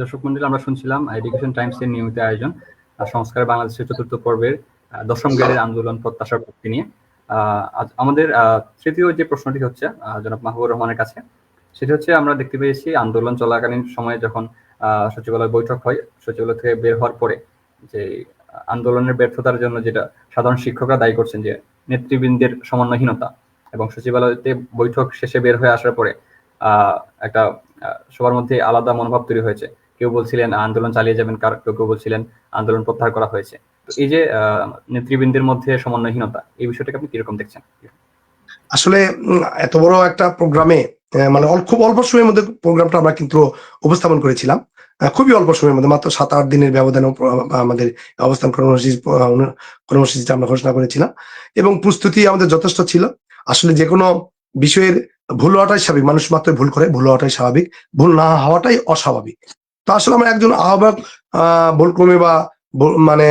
দর্শক মন্ডলী, আমরা শুনছিলাম এডুকেশন টাইমস এর নিয়মিত আয়োজন সংস্কার বাংলাদেশের চতুর্থ পর্বের দশম গ্রেডের আন্দোলন প্রত্যাশার প্রাপ্তি নিয়ে। আজ আমাদের তৃতীয় যে প্রশ্নটি হচ্ছে জনাব মাহবুবুর রহমানের কাছে, সেটি হচ্ছে আমরা দেখতে পেয়েছি আন্দোলন চলাকালীন সময়ে যখন সচিবালয় বৈঠক হয়, সচিবালয় থেকে বের হওয়ার পরে যে আন্দোলনের ব্যর্থতার জন্য যেটা সাধারণ শিক্ষকরা দায়ী করছেন যে নেতৃবৃন্দের সমন্বয়হীনতা, এবং সচিবালয়তে বৈঠক শেষে বের হয়ে আসার পরে একটা সবার মধ্যে আলাদা মনোভাব তৈরি হয়েছে। কেউ বলছিলেন আন্দোলন চালিয়ে যাবেন, কেউ কেউ বলছিলেন আন্দোলন প্রত্যাহার করা হয়েছে। তো এই যে নেতৃবৃন্দের মধ্যে সমন্বয়হীনতা, এই বিষয়টাকে আপনি কিরকম দেখছেন? আসলে এত বড় একটা প্রোগ্রামে মানে খুব অল্প সময়ের মধ্যে প্রোগ্রামটা আমরা কিন্তু উপস্থাপন করেছিলাম। খুবই অল্প সময়ের মধ্যে, মাত্র 7-8 দিনের ব্যবধানে আমাদের অবস্থান কর্মসূচিটা আমরা ঘোষণা করেছিলাম, এবং প্রস্তুতি আমাদের যথেষ্ট ছিল। আসলে যে কোনো বিষয়ের ভুল হওয়াটাই স্বাভাবিক, মানুষ মাত্র ভুল করে, ভুল হওয়াটাই স্বাভাবিক, ভুল না হওয়াটাই অস্বাভাবিক। তো আসলে আমরা একজন আহ্বায়ক ভুলক্রমে বা মানে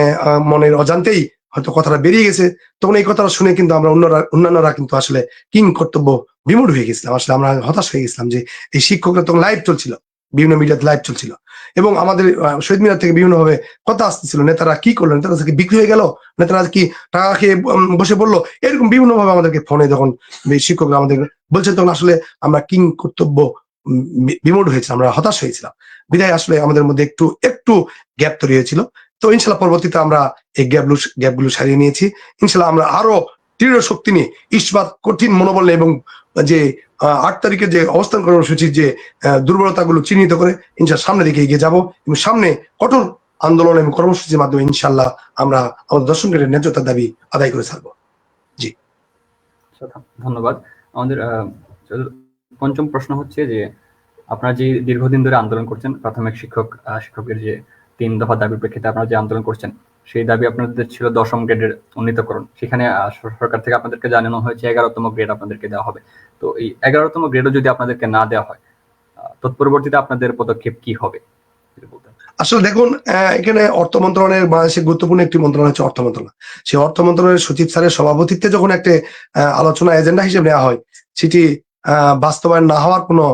মনের অজান্তেই হয়তো কথাটা বেরিয়ে গেছে, তখন এই কথাটা শুনে কিন্তু আমরা অন্যান্যরা কিন্তু আসলে কিং কর্তব্য বিমূঢ় হয়ে গেছিলাম। আসলে আমরা হতাশ হয়ে গেছিলাম যে এই শিক্ষকরা তখন লাইভ চলছিল, বিভিন্ন মিডিয়াতে লাইভ চলছিল, এবং আমাদের শহীদ মিনার থেকে বিভিন্ন ভাবে কথা আসতেছিল, নেতারা কি করলো, নেতারা কি বিক্রি হয়ে গেল, নেতারা কি টাকা খেয়ে বসে পড়লো, এরকম বিভিন্ন ভাবে আমাদেরকে ফোনে যখন শিক্ষকরা আমাদের বলছেন, তখন আসলে আমরা কিং কর্তব্য বিমূঢ় হয়েছিলাম, আমরা হতাশ হয়েছিলাম। বিধায় আসলে আমাদের মধ্যে একটু একটু গ্যাপ তৈরি হয়েছিল। তো ইনশাল্লাহ পরবর্তীতে আমরা এই গ্যাপগুলো সারিয়ে নিয়েছি। ইনশাল্লাহ আমরা আরো দৃঢ় শক্তি নিয়ে, ইস্পাত কঠিন মনোবল এবং যে 8 তারিখে যে অবস্থান কর্মসূচির যে দুর্বলতাগুলো চিহ্নিত করে ইনশাল্লাহ সামনের দিকে এগিয়ে যাব, এবং সামনে কঠোর আন্দোলন এবং কর্মসূচির মাধ্যমে ইনশাল্লাহ আমরা আমাদের দর্শন গ্রেডের ন্যায্যতার দাবি আদায় করে ছাড়বো। জি, ধন্যবাদ। আমাদের পঞ্চম প্রশ্ন হচ্ছে যে আপনারা যে দীর্ঘদিন ধরে আন্দোলন করছেন, প্রাথমিক শিক্ষকের যে 3 দফা দাবির প্রেক্ষিতে আপনারা যে আন্দোলন করছেন, সেই দাবি আপনাদের ছিল 10ম গ্রেডের উন্নীতকরণ। সেখানে সরকার থেকে আপনাদেরকে জানানো হয়েছে 11তম গ্রেড আপনাদেরকে দেওয়া হবে। তো এই 11তম গ্রেডও যদি আপনাদেরকে না দেওয়া হয়, তৎপরবর্তীতে আপনাদের পদক্ষেপ কি হবে? আসলে দেখুন, এখানে অর্থ মন্ত্রণালয়ের বাংলাদেশের গুরুত্বপূর্ণ একটি মন্ত্রণালয় হচ্ছে অর্থ মন্ত্রণালয়। সেই অর্থ মন্ত্রণালয়ের সচিব স্যারের সভাপতিত্বে যখন একটা আলোচনা এজেন্ডা হিসেবে নেওয়া হয়, সেটি বাস্তবায়ন না হওয়ার কোনো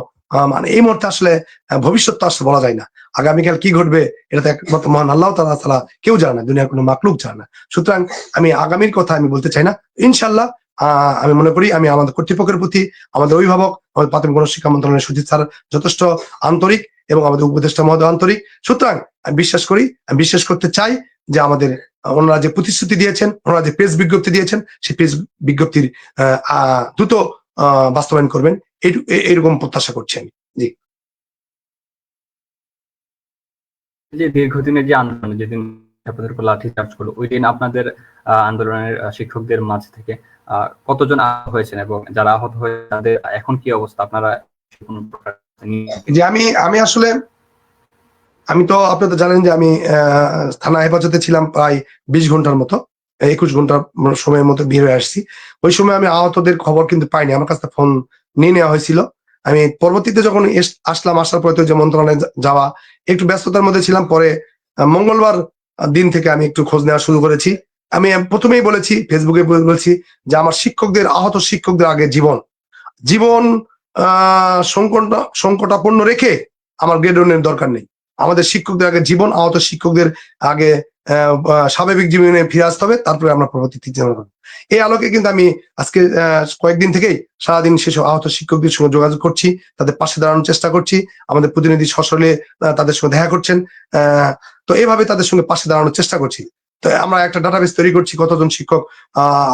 মানে এই মুহূর্তে আসলে ভবিষ্যৎ তো আসলে বলা যায় না। আগামীকাল কি ঘটবে এটা তো একমাত্র মহান আল্লাহ তাআলা ছাড়া কেউ জানে না, দুনিয়ার কোনো মাকলুক জানে না। সুতরাং আমি আগামীর কথা আমি বলতে চাই না। ইনশাল্লাহ আমি মনে করি আমি আমাদের কর্তৃপক্ষের প্রতি, আমাদের অভিভাবক, আমাদের প্রাথমিক গণশিক্ষা মন্ত্রণালয়ের সচিব স্যার যথেষ্ট আন্তরিক, এবং আমাদের উপদেষ্টা মহোদয় আন্তরিক। সুতরাং আমি বিশ্বাস করি, আমি বিশ্বাস করতে চাই যে আমাদের ওনারা যে প্রতিশ্রুতি দিয়েছেন, ওনারা যে প্রেস বিজ্ঞপ্তি দিয়েছেন, সেই প্রেস বিজ্ঞপ্তির দ্রুত বাস্তবায়ন করবেন, এইরকম প্রত্যাশা করছি আমি। জি, যে দীর্ঘদিনের যে আন্দোলন, যেদিন আপনাদের উপর লাঠি চার্জ করলো, ওই দিন আপনাদের আন্দোলনের শিক্ষকদের মাঝ থেকে কতজন আহত হয়েছেন, এবং যারা আহত হয়ে তাদের এখন কি অবস্থা? আপনারা কোনো প্রকার যে আমি আসলে আমি তো আপনি তো জানেন যে আমি থানা হেফাজতে ছিলাম প্রায় 20 ঘন্টার মতো, 21 ঘন্টার সময়ের মতো বের হয়ে আসছি। ওই সময় আমি আহতদের খবর কিন্তু পাইনি, আমার কাছে ফোন নিয়ে নেওয়া হয়েছিল। আমি পরবর্তীতে যখন আসার পরে তো যে মন্ত্রণালয়ে যাওয়া, একটু ব্যস্ততার মধ্যে ছিলাম। পরে মঙ্গলবার দিন থেকে আমি একটু খোঁজ নেওয়া শুরু করেছি। আমি প্রথমেই বলেছি, ফেসবুকে বলেছি যে আমার শিক্ষকদের, আহত শিক্ষকদের আগে জীবন জীবন সংকটাপন্ন রেখে আমার গ্রেডনের দরকার নেই। আমাদের শিক্ষকদের আগে জীবন, আহত শিক্ষকদের আগে স্বাভাবিক জীবনে ফিরে আসতে হবে, তারপরে আমরা পরবর্তী চিন্তা করব। এই আলোকে কিন্তু আমি আজকে কয়েকদিন থেকেই সারাদিন সেসব আহত শিক্ষকদের সঙ্গে যোগাযোগ করছি, তাদের পাশে দাঁড়ানোর চেষ্টা করছি। আমাদের প্রতিনিধি সশরীরে তাদের সঙ্গে দেখা করছেন। তো এইভাবে তাদের সঙ্গে পাশে দাঁড়ানোর চেষ্টা করছি। তো আমরা একটা ডাটাবেস তৈরি করছি কতজন শিক্ষক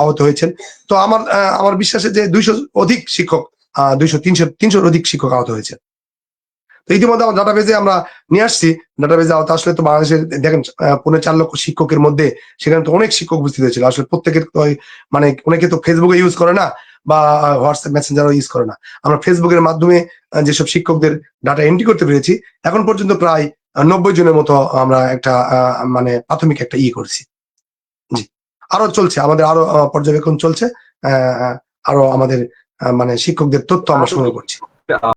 আহত হয়েছেন। তো আমার বিশ্বাসে যে 200 অধিক শিক্ষক, 200-300-300 অধিক শিক্ষক আহত হয়েছে। তো ইতিমধ্যে আমার ডাটাবেজে আমরা নিয়ে আসছি। ডাটাবেজে আওতা আসলে তো বাংলাদেশের দেখেন 4.5 লক্ষ শিক্ষকের মধ্যে সেখানে তো অনেক শিক্ষক উপস্থিত হয়েছিল। আসলে প্রত্যেকের মানে অনেকে তো ফেসবুকে ইউজ করে না, বা হোয়াটসঅ্যাপ মেসেঞ্জারও ইউজ করে না। আমরা ফেসবুকের মাধ্যমে যেসব শিক্ষকদের ডাটা এন্ট্রি করতে পেরেছি, এখন পর্যন্ত প্রায় 90 জনের মতো আমরা একটা মানে প্রাথমিক একটা করছি। জি, আরো চলছে, আমাদের আরো পর্যবেক্ষণ চলছে। আরো আমাদের মানে শিক্ষকদের তথ্য আমরা সংগ্রহ করছি।